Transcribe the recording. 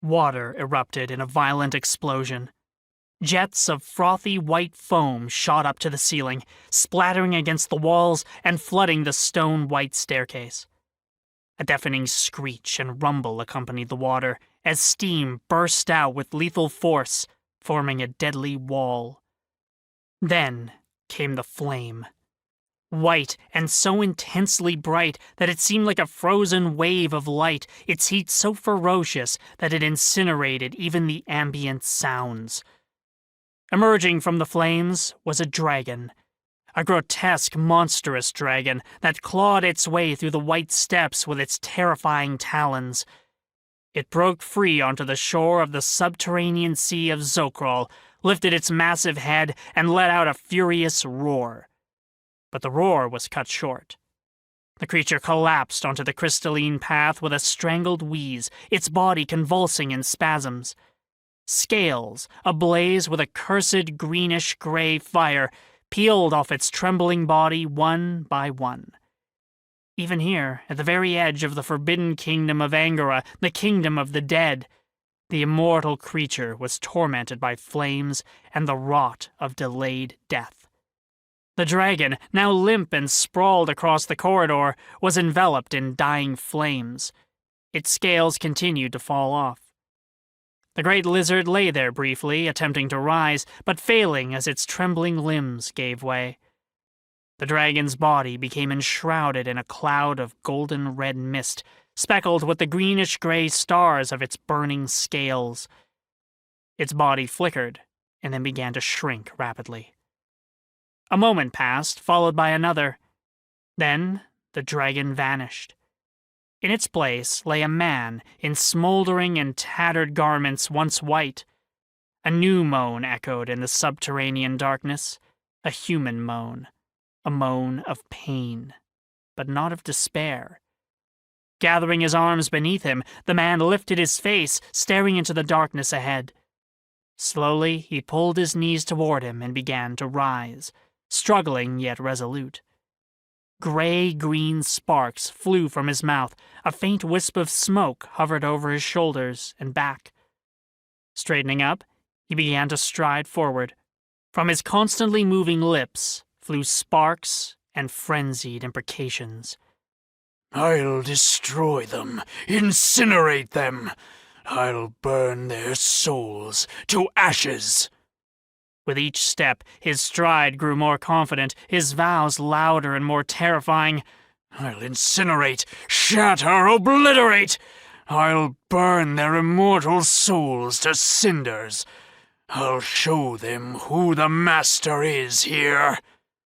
Water erupted in a violent explosion. Jets of frothy white foam shot up to the ceiling, splattering against the walls and flooding the stone-white staircase. A deafening screech and rumble accompanied the water as steam burst out with lethal force, forming a deadly wall. Then came the flame. White and so intensely bright that it seemed like a frozen wave of light, its heat so ferocious that it incinerated even the ambient sounds. Emerging from the flames was a dragon, a grotesque, monstrous dragon that clawed its way through the white steps with its terrifying talons. It broke free onto the shore of the subterranean sea of Zokral, lifted its massive head, and let out a furious roar. But the roar was cut short. The creature collapsed onto the crystalline path with a strangled wheeze, its body convulsing in spasms. Scales, ablaze with a cursed greenish-gray fire, peeled off its trembling body one by one. Even here, at the very edge of the forbidden kingdom of Angora, the kingdom of the dead, the immortal creature was tormented by flames and the rot of delayed death. The dragon, now limp and sprawled across the corridor, was enveloped in dying flames. Its scales continued to fall off. The great lizard lay there briefly, attempting to rise, but failing as its trembling limbs gave way. The dragon's body became enshrouded in a cloud of golden-red mist, speckled with the greenish-gray stars of its burning scales. Its body flickered, and then began to shrink rapidly. A moment passed, followed by another. Then the dragon vanished. In its place lay a man in smoldering and tattered garments once white. A new moan echoed in the subterranean darkness, a human moan, a moan of pain, but not of despair. Gathering his arms beneath him, the man lifted his face, staring into the darkness ahead. Slowly, he pulled his knees toward him and began to rise, struggling yet resolute. Gray-green sparks flew from his mouth, a faint wisp of smoke hovered over his shoulders and back. Straightening up, he began to stride forward. From his constantly moving lips flew sparks and frenzied imprecations. "I'll destroy them, incinerate them. I'll burn their souls to ashes." With each step, his stride grew more confident, his vows louder and more terrifying. "I'll incinerate, shatter, obliterate. I'll burn their immortal souls to cinders. I'll show them who the master is here."